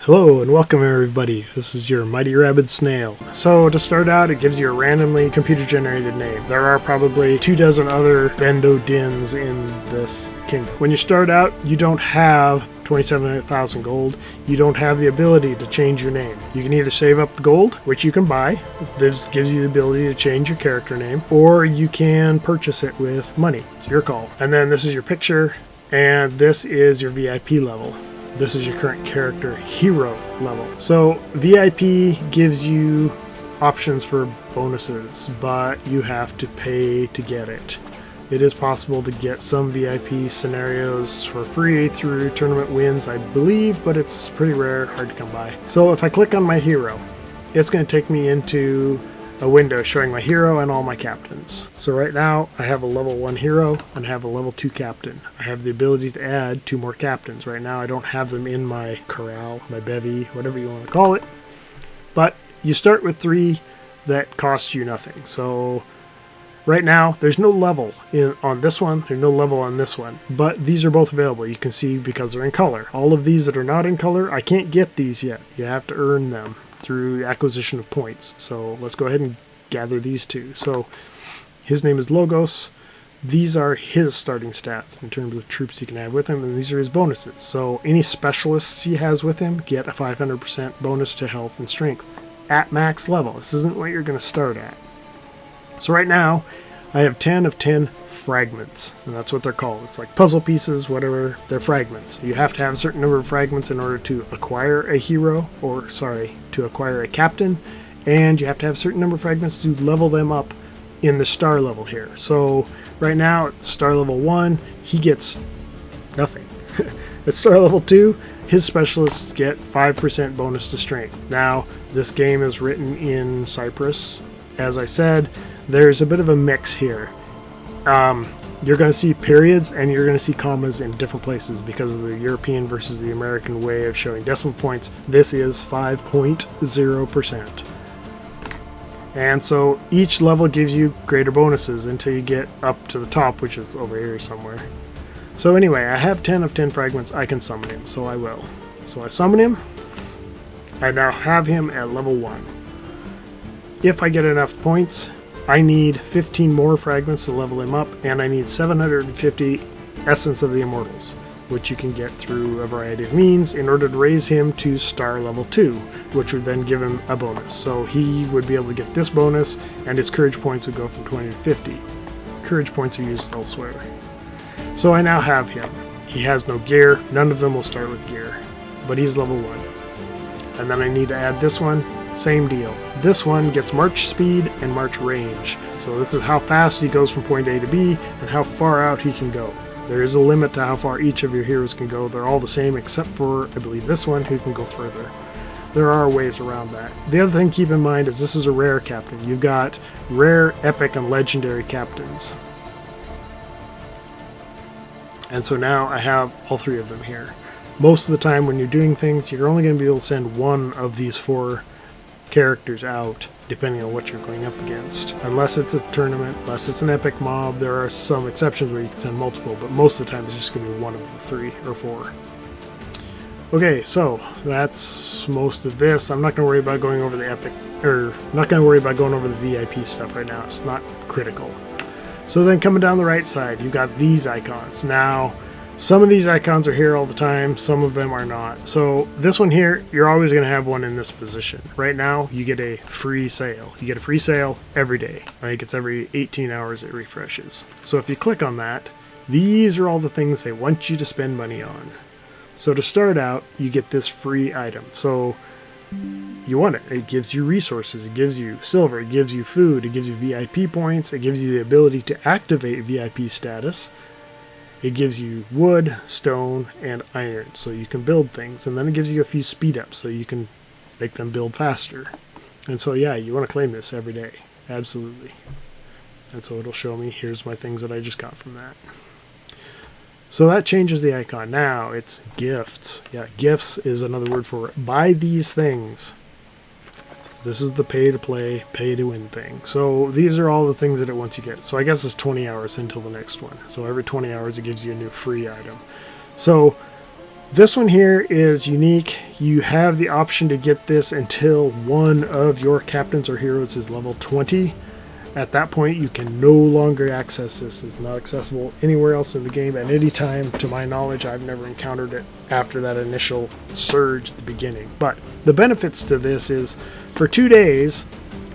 Hello and welcome everybody, this is your Mighty Rabid Snail. So to start out, it gives you a randomly computer generated name. There are probably 24 other Bendo Dins in this kingdom. When you start out, you don't have 27,000 gold. You don't have the ability to change your name. You can either save up the gold, which you can buy. This gives you the ability to change your character name, or you can purchase it with money. It's your call. And then this is your picture, and this is your VIP level. This is your current character hero level. So VIP gives you options for bonuses, but you have to pay to get it. It is possible to get some VIP scenarios for free through tournament wins, I believe, but it's pretty rare, hard to come by. So if I click on my hero, it's going to take me into a window showing my hero and all my captains. So right now I have a level 1 hero and I have a level 2 captain. I have the ability to add 2 more captains. Right now I don't have them in my corral, my bevy, whatever you want to call it. But you start with 3 that cost you nothing. So right now there's no level on this one, there's no level on this one, but these are both available. You can see because they're in color. All of these that are not in color, I can't get these yet. You have to earn them through acquisition of points. So let's go ahead and gather these 2. So his name is Logos. These are his starting stats in terms of troops you can have with him, and these are his bonuses. So any specialists he has with him get a 500% bonus to health and strength at max level. This isn't what you're going to start at. So right now I have 10 of 10 fragments, and that's what they're called. It's like puzzle pieces, whatever, they're fragments. You have to have a certain number of fragments in order to acquire a hero, to acquire a captain, and you have to have a certain number of fragments to level them up in the star level here. So right now at star level 1, he gets nothing. At star level 2, his specialists get 5% bonus to strength. Now, this game is written in Cyprus. As I said, there's a bit of a mix here. You're going to see periods and you're going to see commas in different places because of the European versus the American way of showing decimal points. This is 5.0%. And so each level gives you greater bonuses until you get up to the top, which is over here somewhere. So anyway, I have 10 of 10 fragments. I can summon him, so I will. So I summon him. I now have him at level 1. If I get enough points, I need 15 more fragments to level him up, and I need 750 Essence of the Immortals, which you can get through a variety of means in order to raise him to star level 2, which would then give him a bonus. So he would be able to get this bonus, and his courage points would go from 20 to 50. Courage points are used elsewhere. So I now have him. He has no gear. None of them will start with gear, but he's level 1. And then I need to add this one. Same deal. This one gets march speed and march range. So this is how fast he goes from point A to B and how far out he can go. There is a limit to how far each of your heroes can go. They're all the same except for, I believe, this one who can go further. There are ways around that. The other thing to keep in mind is this is a rare captain. You've got rare, epic, and legendary captains. And so now I have all 3 of them here. Most of the time when you're doing things, you're only going to be able to send one of these 4 characters out, depending on what you're going up against. Unless it's a tournament, unless it's an epic mob, there are some exceptions where you can send multiple, but most of the time it's just going to be one of the 3 or 4. Okay, so that's most of this. I'm not going to worry about going over the epic, or not going to worry about going over the VIP stuff right now. It's not critical. So then coming down the right side, you've got these icons. Now, some of these icons are here all the time, some of them are not. So this one here, you're always going to have one in this position. Right now, you get a free sale. You get a free sale every day. I think it's every 18 hours it refreshes. So if you click on that, these are all the things they want you to spend money on. So to start out, you get this free item. So you want it. It gives you resources, it gives you silver, it gives you food, it gives you VIP points, it gives you the ability to activate VIP status. It gives you wood, stone, and iron, so you can build things. And then it gives you a few speed ups, so you can make them build faster. And so yeah, you want to claim this every day. Absolutely. And so it'll show me, here's my things that I just got from that. So that changes the icon. Now it's gifts. Yeah, gifts is another word for buy these things. This is the pay to play, pay to win thing. So these are all the things that it wants you to get. So I guess it's 20 hours until the next one. So every 20 hours it gives you a new free item. So This one here is unique. You have the option to get this until one of your captains or heroes is level 20. At that point, you can no longer access this. It's not accessible anywhere else in the game at any time. To my knowledge, I've never encountered it after that initial surge at the beginning. But the benefits to this is, for 2 days,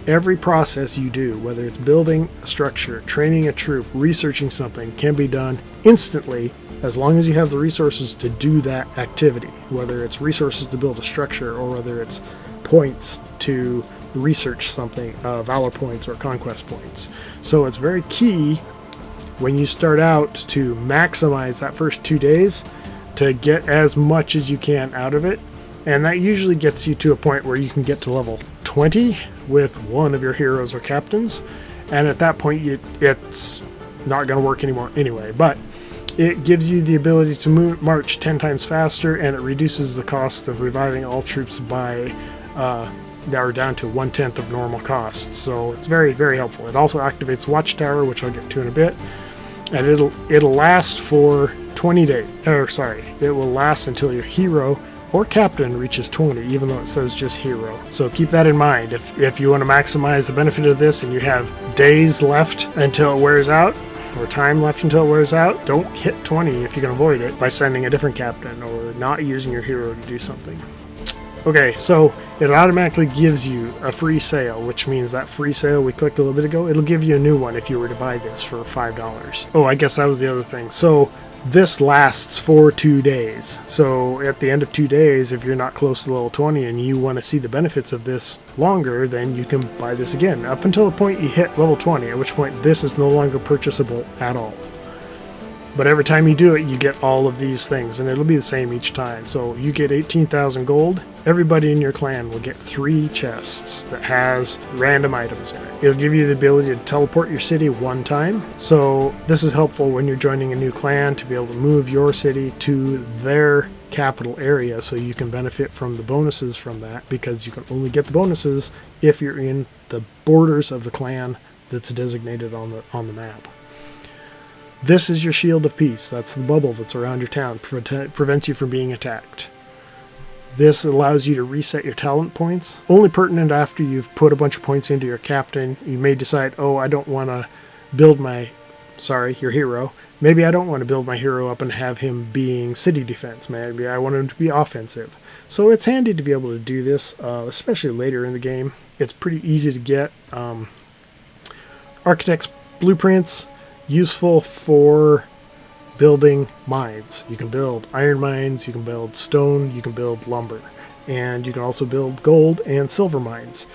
every process you do, whether it's building a structure, training a troop, researching something, can be done instantly as long as you have the resources to do that activity, whether it's resources to build a structure or whether it's points to research something, valor points or conquest points. So it's very key when you start out to maximize that first 2 days to get as much as you can out of it. And that usually gets you to a point where you can get to level 20 with one of your heroes or captains. And at that point, it's not going to work anymore anyway. But it gives you the ability to march 10 times faster, and it reduces the cost of reviving all troops by that are down to 1/10 of normal cost. So it's very, very helpful. It also activates Watchtower, which I'll get to in a bit, and it'll last for 20 days. It will last until your hero or captain reaches 20, even though it says just hero. So keep that in mind. If you want to maximize the benefit of this and you have days left until it wears out, or time left until it wears out, don't hit 20 if you can avoid it by sending a different captain or not using your hero to do something. Okay, so it automatically gives you a free sale, which means that free sale we clicked a little bit ago, it'll give you a new one if you were to buy this for $5. Oh, I guess that was the other thing. So this lasts for 2 days. So at the end of 2 days, if you're not close to level 20 and you want to see the benefits of this longer, then you can buy this again up until the point you hit level 20, at which point this is no longer purchasable at all. But every time you do it, you get all of these things, and it'll be the same each time. So you get 18,000 gold. Everybody in your clan will get 3 chests that has random items in it. It'll give you the ability to teleport your city 1 time. So this is helpful when you're joining a new clan to be able to move your city to their capital area, so you can benefit from the bonuses from that, because you can only get the bonuses if you're in the borders of the clan that's designated on the map. This is your shield of peace. That's the bubble that's around your town. Prevents you from being attacked. This allows you to reset your talent points. Only pertinent after you've put a bunch of points into your captain. You may decide, oh, I don't want to build your hero. Maybe I don't want to build my hero up and have him being city defense. Maybe I want him to be offensive. So it's handy to be able to do this, especially later in the game. It's pretty easy to get. Architect's blueprints. Useful for building mines. You can build iron mines, you can build stone, you can build lumber, and you can also build gold and silver mines.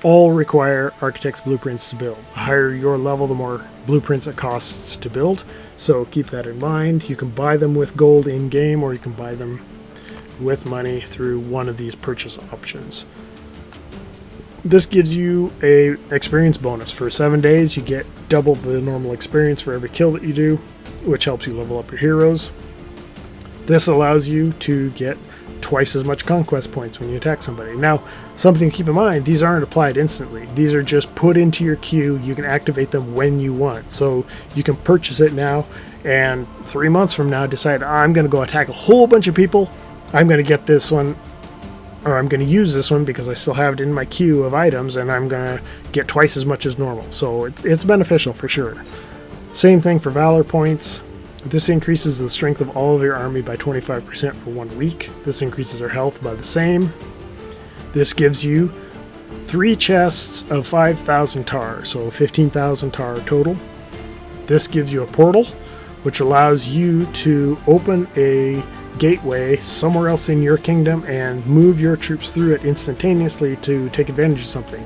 All require architect's blueprints to build. The higher your level, the more blueprints it costs to build, so keep that in mind. You can buy them with gold in game, or you can buy them with money through one of these purchase options. This gives you a experience bonus. For 7 days, you get double the normal experience for every kill that you do, which helps you level up your heroes. This allows you to get twice as much conquest points when you attack somebody. Now, something to keep in mind, these aren't applied instantly. These are just put into your queue. You can activate them when you want. So you can purchase it now, and 3 months from now decide, I'm going to go attack a whole bunch of people. I'm going to get this one, or I'm going to use this one because I still have it in my queue of items, and I'm going to get twice as much as normal. So it's beneficial for sure. Same thing for valor points. This increases the strength of all of your army by 25% for 1 week. This increases their health by the same. This gives you 3 chests of 5,000 tar, so 15,000 tar total. This gives you a portal, which allows you to open a gateway somewhere else in your kingdom and move your troops through it instantaneously to take advantage of something.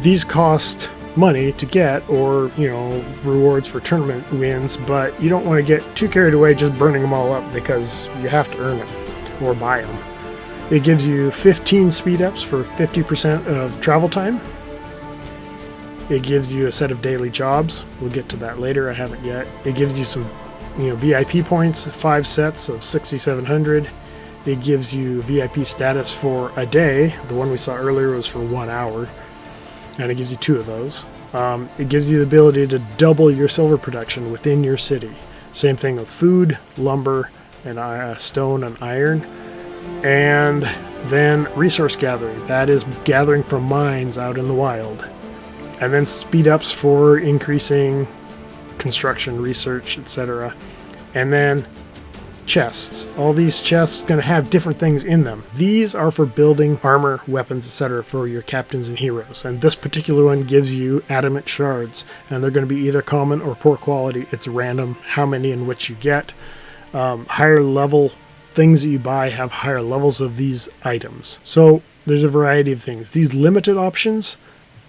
These cost money to get, or rewards for tournament wins, but you don't want to get too carried away just burning them all up, because you have to earn them or buy them. It gives you 15 speed ups for 50% of travel time. It gives you a set of daily jobs. We'll get to that later. I haven't yet. It gives you some VIP points, 5 sets of 6,700. It gives you VIP status for a day. The one we saw earlier was for 1 hour, and it gives you 2 of those. It gives you the ability to double your silver production within your city. Same thing with food, lumber, and stone and iron. And then resource gathering. That is gathering from mines out in the wild. And then speed ups for increasing construction, research, etc. And then chests. All these chests going to have different things in them. These are for building armor, weapons, etc. for your captains and heroes. And this particular one gives you adamant shards. And they're going to be either common or poor quality. It's random how many and which you get. Higher level things that you buy have higher levels of these items. So there's a variety of things. These limited options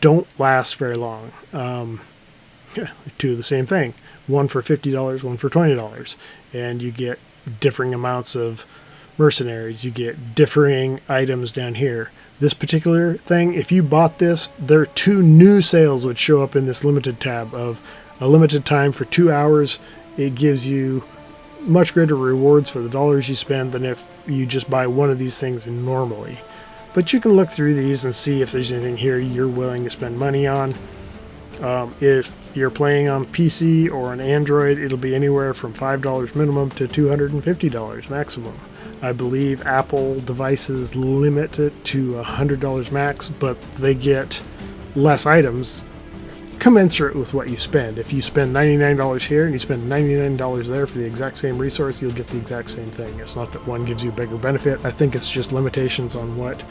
don't last very long. Two of the same thing. One for $50, one for $20. And you get differing amounts of mercenaries. You get differing items down here. This particular thing, if you bought this, there are 2 new sales would show up in this limited tab of a limited time for 2 hours. It gives you much greater rewards for the dollars you spend than if you just buy one of these things normally. But you can look through these and see if there's anything here you're willing to spend money on. If you're playing on PC or an Android, it'll be anywhere from $5 minimum to $250 maximum. I believe Apple devices limit it to $100 max, but they get less items commensurate with what you spend. If you spend $99 here and you spend $99 there for the exact same resource, you'll get the exact same thing. It's not that one gives you a bigger benefit. I think it's just limitations on what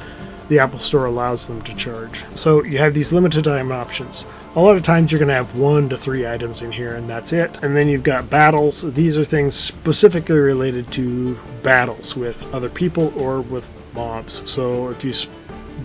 the Apple Store allows them to charge. So you have these limited time options. A lot of times you're going to have 1 to 3 items in here and that's it. And then you've got battles. These are things specifically related to battles with other people or with mobs. So if you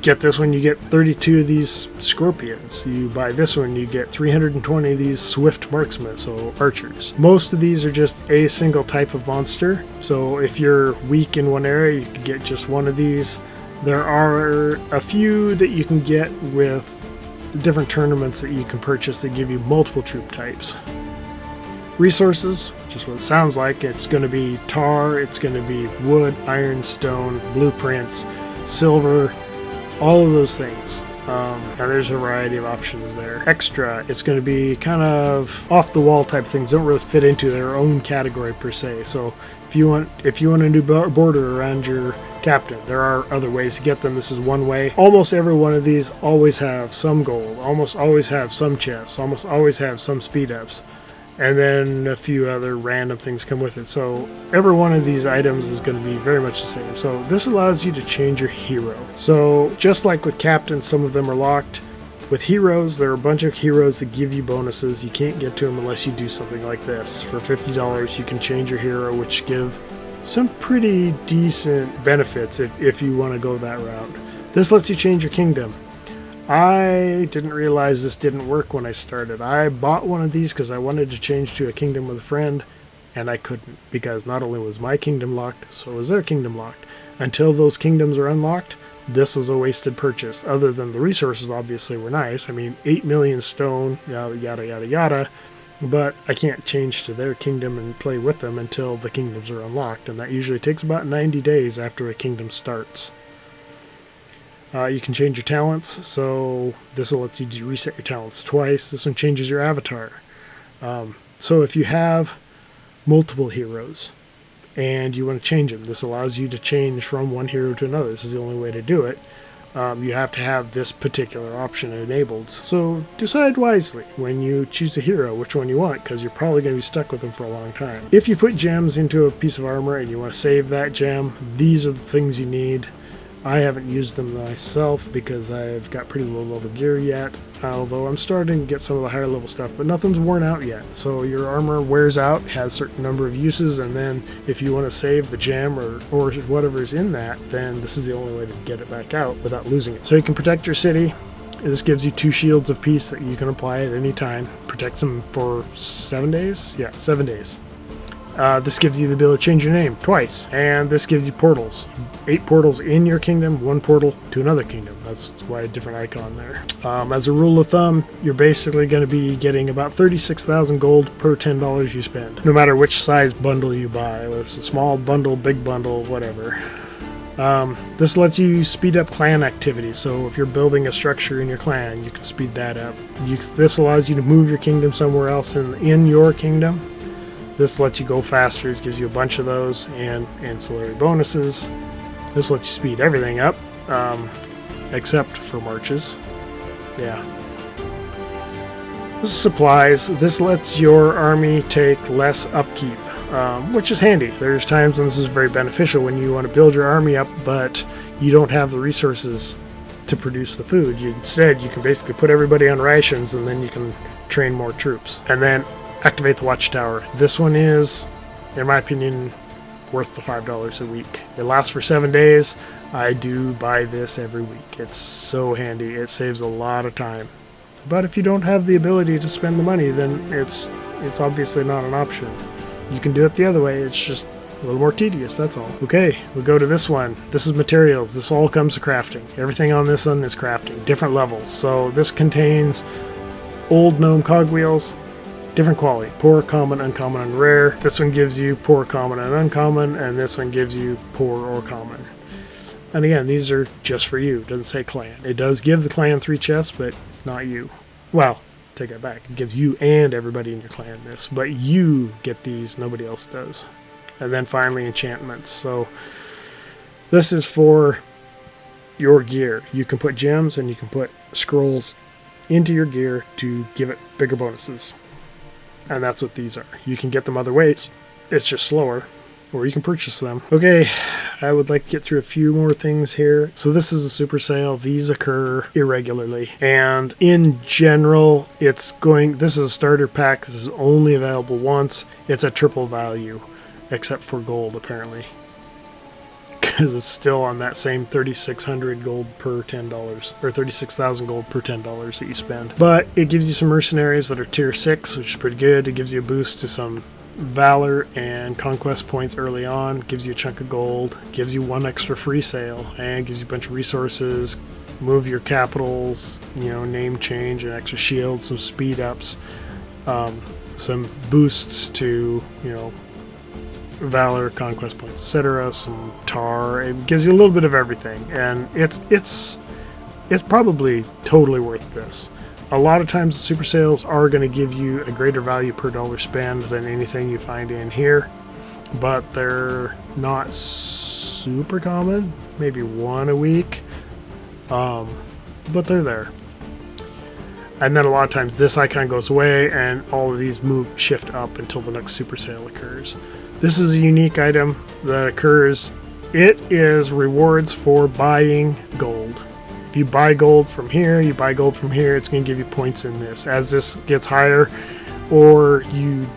get this one, you get 32 of these scorpions. You buy this one, you get 320 of these swift marksmen, so archers. Most of these are just a single type of monster. So if you're weak in one area, you can get just one of these. There are a few that you can get with different tournaments that you can purchase that give you multiple troop types. Resources, just what it sounds like. It's going to be tar, it's going to be wood, iron, stone, blueprints, silver, all of those things. And there's a variety of options there. Extra, it's going to be kind of off-the-wall type things. Don't really fit into their own category per se. So if you want a new border around your captain, there are other ways to get them. This is one way. Almost every one of these always have some gold, almost always have some chests, almost always have some speed ups, and then a few other random things come with it. So every one of these items is going to be very much the same. So this allows you to change your hero. So just like with captains, some of them are locked. With heroes, there are a bunch of heroes that give you bonuses. You can't get to them unless you do something like this. For $50, you can change your hero, which give some pretty decent benefits if you want to go that route. This lets you change your kingdom. I didn't realize this didn't work when I started. I bought one of these because I wanted to change to a kingdom with a friend, and I couldn't, because not only was my kingdom locked, so was their kingdom locked. Until those kingdoms are unlocked, this was a wasted purchase. Other than the resources obviously were nice. I mean, 8 million stone, yada yada yada yada, but I can't change to their kingdom and play with them until the kingdoms are unlocked, and that usually takes about 90 days after a kingdom starts. You can change your talents, so this will let you reset your talents twice. This one changes your avatar. So if you have multiple heroes and you want to change them, this allows you to change from one hero to another. This is the only way to do it. You have to have this particular option enabled. So decide wisely when you choose a hero which one you want, because you're probably going to be stuck with them for a long time. If you put gems into a piece of armor and you want to save that gem, these are the things you need. I haven't used them myself because I've got pretty low level gear yet, although I'm starting to get some of the higher level stuff, but nothing's worn out yet. So your armor wears out, has a certain number of uses, and then if you want to save the gem or whatever's in that, then this is the only way to get it back out without losing it. So you can protect your city. This gives you 2 shields of peace that you can apply at any time. Protects them for 7 days? Yeah, 7 days. This gives you the ability to change your name twice, and this gives you portals. 8 portals in your kingdom, 1 portal to another kingdom. That's why a different icon there. As a rule of thumb, you're basically going to be getting about 36,000 gold per $10 you spend, no matter which size bundle you buy, whether it's a small bundle, big bundle, whatever. This lets you speed up clan activity, so if you're building a structure in your clan, you can speed that up. This allows you to move your kingdom somewhere else in your kingdom. This lets you go faster. It gives you a bunch of those and ancillary bonuses. This lets you speed everything up, except for marches. Yeah. This is supplies. This lets your army take less upkeep, which is handy. There's times when this is very beneficial when you want to build your army up, but you don't have the resources to produce the food. Instead, you can basically put everybody on rations, and then you can train more troops. And then activate the watchtower. This one is, in my opinion, worth the $5 a week. It lasts for 7 days. I do buy this every week. It's so handy. It saves a lot of time. But if you don't have the ability to spend the money, then it's obviously not an option. You can do it the other way. It's just a little more tedious, that's all. Okay, we'll go to this one. This is materials. This all comes to crafting. Everything on this one is crafting. Different levels. So this contains old gnome cogwheels, different quality. Poor, common, uncommon, and rare. This one gives you poor, common, and uncommon, and this one gives you poor or common. And again, these are just for you. It doesn't say clan. It does give the clan 3 chests, but not you. Well, take that back. It gives you and everybody in your clan this, but you get these. Nobody else does. And then finally, enchantments. So this is for your gear. You can put gems and you can put scrolls into your gear to give it bigger bonuses. And that's what these are. You can get them other ways. It's just slower. Or you can purchase them. Okay, I would like to get through a few more things here. So this is a super sale. These occur irregularly. And in general, this is a starter pack. This is only available once. It's a triple value. Except for gold, apparently. Because it's still on that same 3,600 gold per $10. Or 36,000 gold per $10 that you spend. But it gives you some mercenaries that are tier 6, which is pretty good. It gives you a boost to some valor and conquest points early on, gives you a chunk of gold, gives you 1 extra free sale, and gives you a bunch of resources, move your capitals, name change, an extra shield, some speed ups, some boosts to, valor, conquest points, etc., some tar. It gives you a little bit of everything, and it's probably totally worth this. A lot of times the super sales are going to give you a greater value per dollar spend than anything you find in here, but they're not super common, maybe 1 a week, but they're there. And then a lot of times this icon goes away and all of these shift up until the next super sale occurs. This is a unique item that occurs. It is rewards for buying gold. If you buy gold from here, it's going to give you points in this. As this gets higher, or you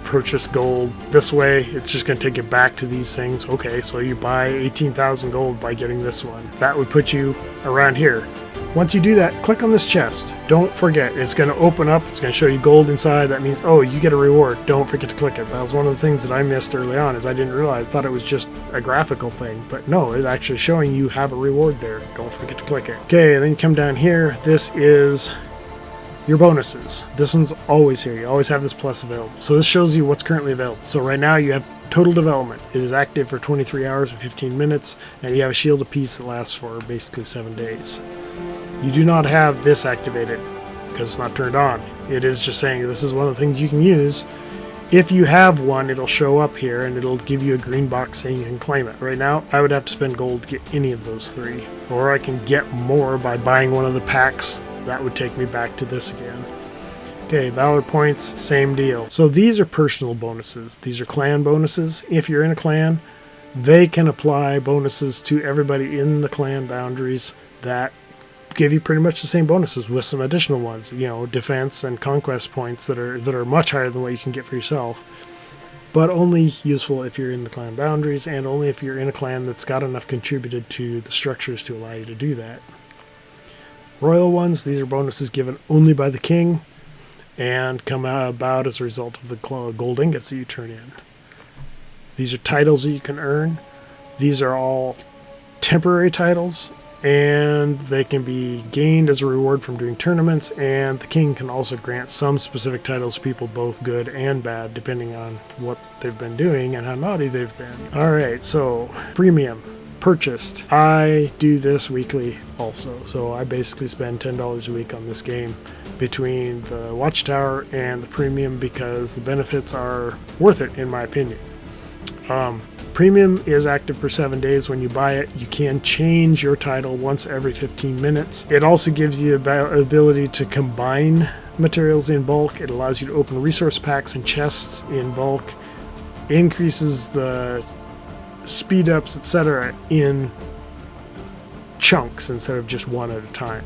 purchase gold this way, it's just going to take you back to these things. Okay, so you buy 18,000 gold by getting this one. That would put you around here. Once you do that, click on this chest. Don't forget, it's going to open up. It's going to show you gold inside. That means, oh, you get a reward. Don't forget to click it. That was one of the things that I missed early on, is I didn't realize. I thought it was just a graphical thing. But no, it's actually showing you have a reward there. Don't forget to click it. Okay, and then you come down here. This is your bonuses. This one's always here. You always have this plus available. So this shows you what's currently available. So right now you have total development. It is active for 23 hours and 15 minutes, and you have a shield of peace that lasts for basically 7 days. You do not have this activated because it's not turned on. It is just saying this is one of the things you can use. If you have one, it'll show up here and it'll give you a green box saying you can claim it. Right now, I would have to spend gold to get any of those 3. Or I can get more by buying one of the packs. That would take me back to this again. Okay, Valor points, same deal. So these are personal bonuses. These are clan bonuses. If you're in a clan, they can apply bonuses to everybody in the clan boundaries that give you pretty much the same bonuses with some additional ones, defense and conquest points that are much higher than what you can get for yourself, but only useful if you're in the clan boundaries and only if you're in a clan that's got enough contributed to the structures to allow you to do that. Royal ones, these are bonuses given only by the king and come about as a result of the gold ingots that you turn in. These are titles that you can earn. These are all temporary titles, and they can be gained as a reward from doing tournaments, and the king can also grant some specific titles to people, both good and bad, depending on what they've been doing and how naughty they've been. Alright, so premium. purchased. I do this weekly also, so I basically spend $10 a week on this game between the Watchtower and the Premium because the benefits are worth it in my opinion. Premium is active for 7 days when you buy it. You can change your title once every 15 minutes. It also gives you the ability to combine materials in bulk. It allows you to open resource packs and chests in bulk. It increases the speed ups, etc. in chunks instead of just one at a time.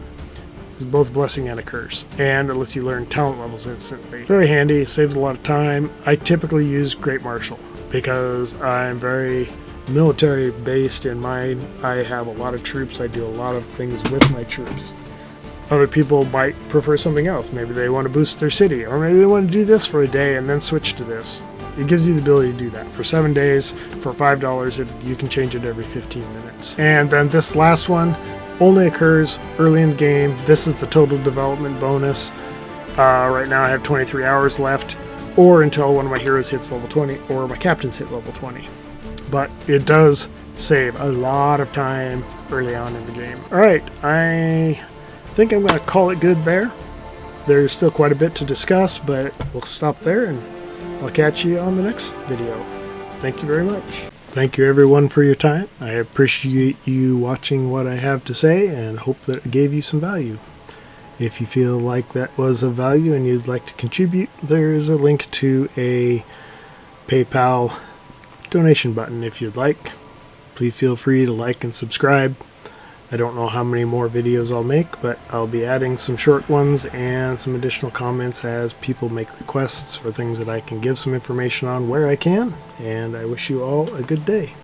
It's both a blessing and a curse. And it lets you learn talent levels instantly. Very handy, saves a lot of time. I typically use Great Marshal because I'm very military based in mind. I have a lot of troops. I do a lot of things with my troops. Other people might prefer something else. Maybe they want to boost their city, or maybe they want to do this for a day and then switch to this. It gives you the ability to do that. For 7 days, for $5, you can change it every 15 minutes. And then this last one only occurs early in the game. This is the total development bonus. Right now I have 23 hours left, or until one of my heroes hits level 20, or my captains hit level 20. But it does save a lot of time early on in the game. Alright, I think I'm going to call it good there. There's still quite a bit to discuss, but we'll stop there and I'll catch you on the next video. Thank you very much. Thank you everyone for your time. I appreciate you watching what I have to say and hope that it gave you some value. If you feel like that was of value and you'd like to contribute, there is a link to a PayPal donation button if you'd like. Please feel free to like and subscribe. I don't know how many more videos I'll make, but I'll be adding some short ones and some additional comments as people make requests for things that I can give some information on where I can. And I wish you all a good day.